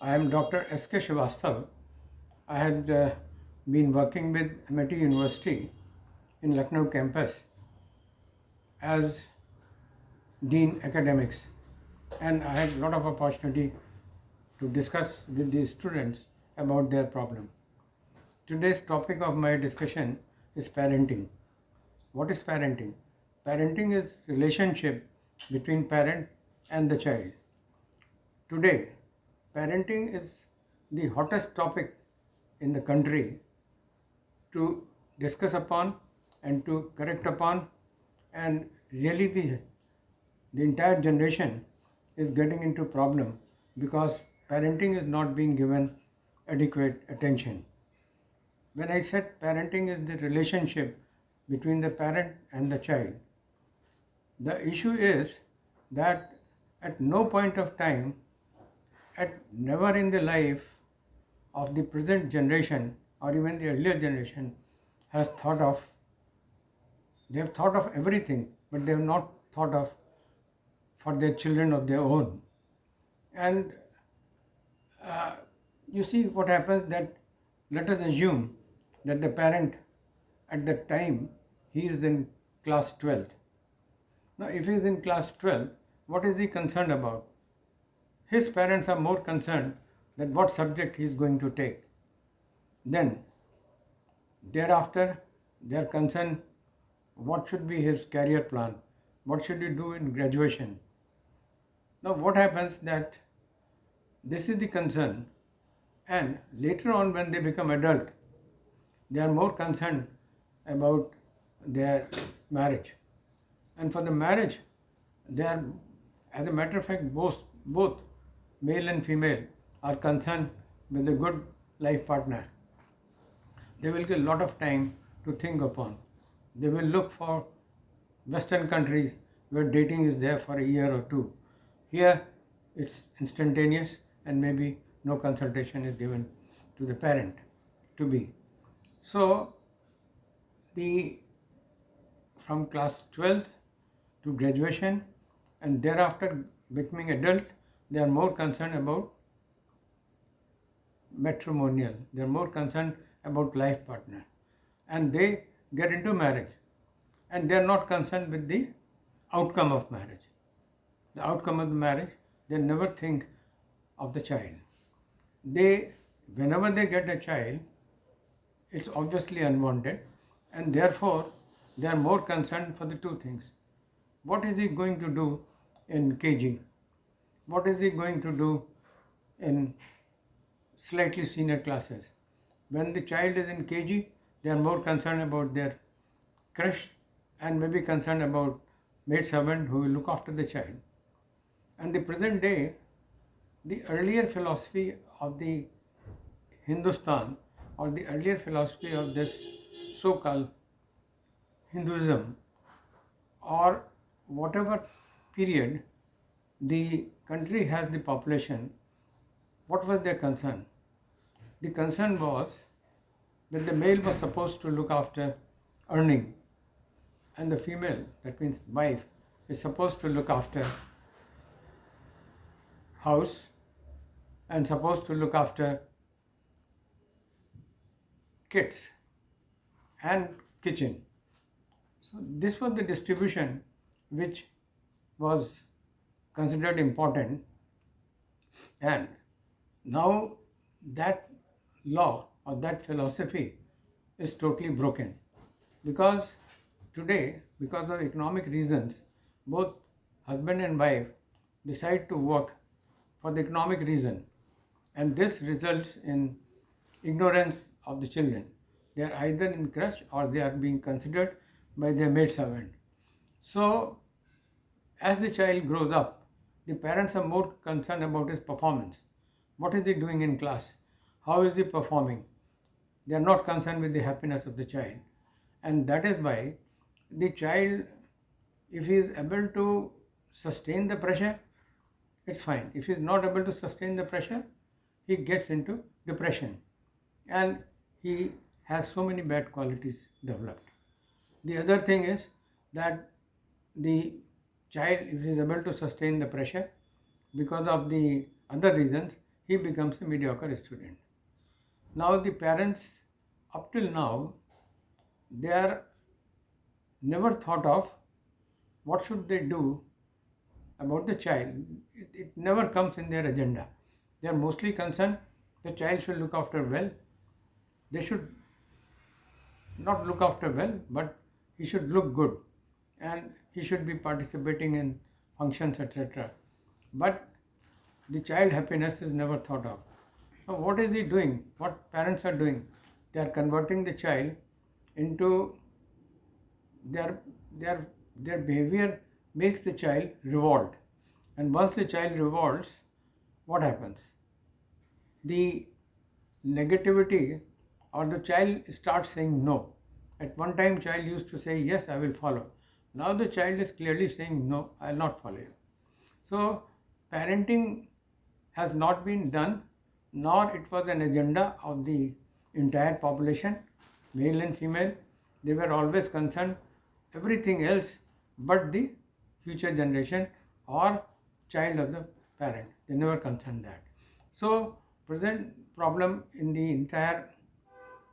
I am Dr. S.K. Srivastava. I had been working with MIT University in Lucknow campus as Dean Academics, and I had a lot of opportunity to discuss with the students about their problem. Today's topic of my discussion is parenting. What is parenting? Parenting is relationship between parent and the child. Today, parenting is the hottest topic in the country to discuss upon and to correct upon, and really the entire generation is getting into problem because parenting is not being given adequate attention. When I said parenting is the relationship between the parent and the child, the issue is that at no point of time, at never in the life of the present generation or even the earlier generation has thought of, they have thought of everything, but they have not thought of for their children of their own. And uh, you see what happens that, let us assume that the parent at the time he is in class 12th. Now if he is in class 12, what is he concerned about? His parents are more concerned that what subject he is going to take. Then thereafter they are concerned what should be his career plan, what should he do in graduation. Now what happens that this is the concern, and later on when they become adult, they are more concerned about their marriage. And for the marriage, they are, as a matter of fact, both male and female are concerned with a good life partner. They will get a lot of time to think upon. They will look for Western countries where dating is there for a year or two. Here it's instantaneous and maybe no consultation is given to the parent to be. So the from class 12th to graduation and thereafter becoming adult, they are more concerned about matrimonial, they are more concerned about life partner, and they get into marriage, and they are not concerned with the outcome of marriage. The outcome of the marriage, they never think of the child. They, whenever they get a child, it's obviously unwanted, and therefore they are more concerned for the two things. What is he going to do in KG? What is he going to do in slightly senior classes? When the child is in KG, they are more concerned about their crush and maybe concerned about maid servant who will look after the child. And the present day, the earlier philosophy of the Hindustan or the earlier philosophy of this so-called Hinduism, or whatever period the country has the population, what was their concern? The concern was that the male was supposed to look after earning, and the female, that means wife, is supposed to look after house and supposed to look after kids and kitchen. So this was the distribution which was considered important, and now that law or that philosophy is totally broken, because today, because of economic reasons, both husband and wife decide to work for the economic reason, and this results in ignorance of the children. They are either in crush or they are being considered by their maid servant. So as the child grows up, the parents are more concerned about his performance. What is he doing in class? How is he performing? They are not concerned with the happiness of the child. And that is why the child, if he is able to sustain the pressure, it's fine. If he is not able to sustain the pressure, he gets into depression. And he has so many bad qualities developed. The other thing is that the child, if he is able to sustain the pressure, because of the other reasons, he becomes a mediocre student. Now the parents, up till now, they are never thought of what should they do about the child. It never comes in their agenda. They are mostly concerned the child should look after well. They should not look after well, but he should look good and he should be participating in functions, etc. But the child happiness is never thought of. So what is he doing? What parents are doing? They are converting the child into their their their behavior makes the child revolt. And once the child revolts, what happens? The negativity or the child starts saying no. At one time child used to say yes, I will follow. Now the child is clearly saying no, I will not follow you. So parenting has not been done, nor it was an agenda of the entire population, male and female. They were always concerned everything else but the future generation or child of the parent. They never concerned that. So present problem in the entire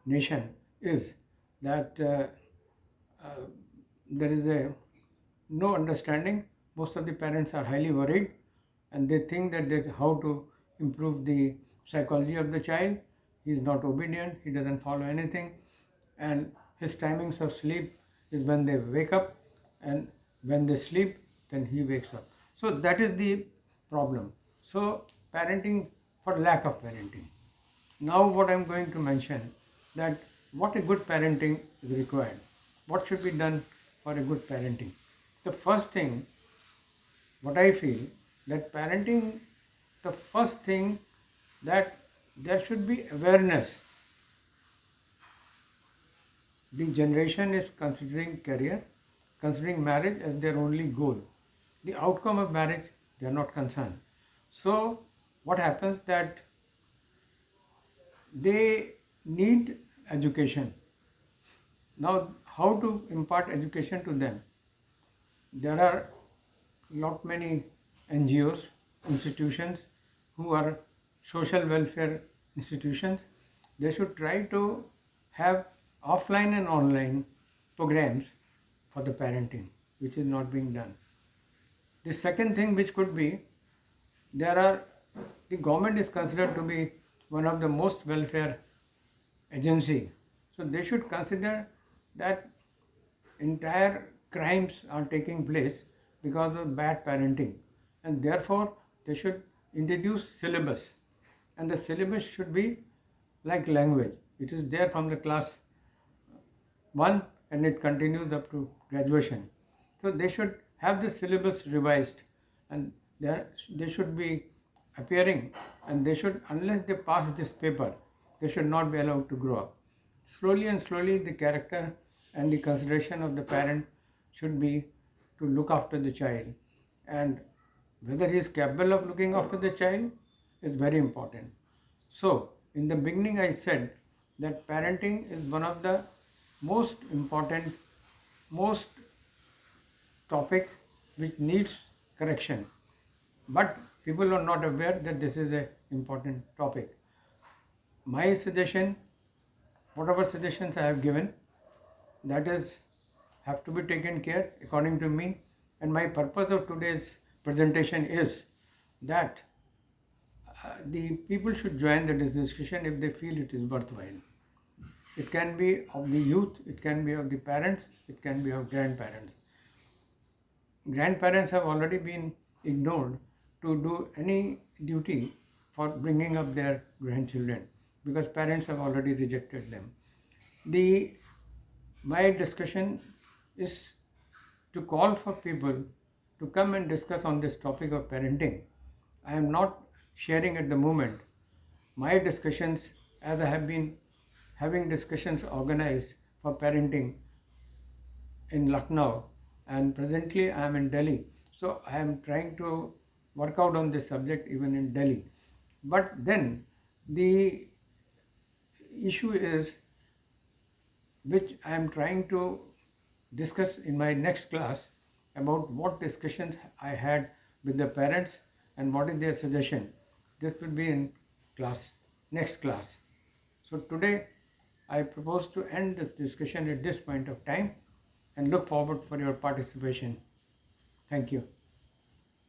nation is that uh, there is a no understanding. Most of the parents are highly worried and they think that how to improve the psychology of the child. He is not obedient, he doesn't follow anything, and his timings of sleep is when they wake up, and when they sleep then he wakes up. So that is the problem. So parenting for lack of parenting. Now what I am going to mention, that what a good parenting is required. What should be done for a good parenting? The first thing, what I feel, that parenting, the first thing, that there should be awareness. The generation is considering career, considering marriage as their only goal. The outcome of marriage, they are not concerned. So what happens, that they need education. Now, how to impart education to them? There are lot many NGOs, institutions who are social welfare institutions. They should try to have offline and online programs for the parenting, which is not being done. The second thing which could be, there are, the government is considered to be one of the most welfare agency. So they should consider that entire crimes are taking place because of bad parenting, and therefore they should introduce syllabus, and the syllabus should be like language. It is there from the class 1 and it continues up to graduation. So they should have the syllabus revised, and they should be appearing, and they should, unless they pass this paper, they should not be allowed to grow up. Slowly and slowly the character and the consideration of the parent should be to look after the child, and whether he is capable of looking after the child is very important. So in the beginning I said that parenting is one of the most important, most topic which needs correction, but people are not aware that this is an important topic. My suggestion, whatever suggestions I have given, that is have to be taken care according to me, and my purpose of today's presentation is that the people should join the discussion if they feel it is worthwhile. It can be of the youth, it can be of the parents, it can be of grandparents. Grandparents have already been ignored to do any duty for bringing up their grandchildren because parents have already rejected them. My discussion is to call for people to come and discuss on this topic of parenting. I am not sharing at the moment my discussions, as I have been having discussions organized for parenting in Lucknow, and presently I am in Delhi. So I am trying to work out on this subject even in Delhi. But then the issue is, which I am trying to discuss in my next class, about what discussions I had with the parents and what is their suggestion. This will be in class, next class. So today I propose to end this discussion at this point of time and look forward for your participation. Thank you.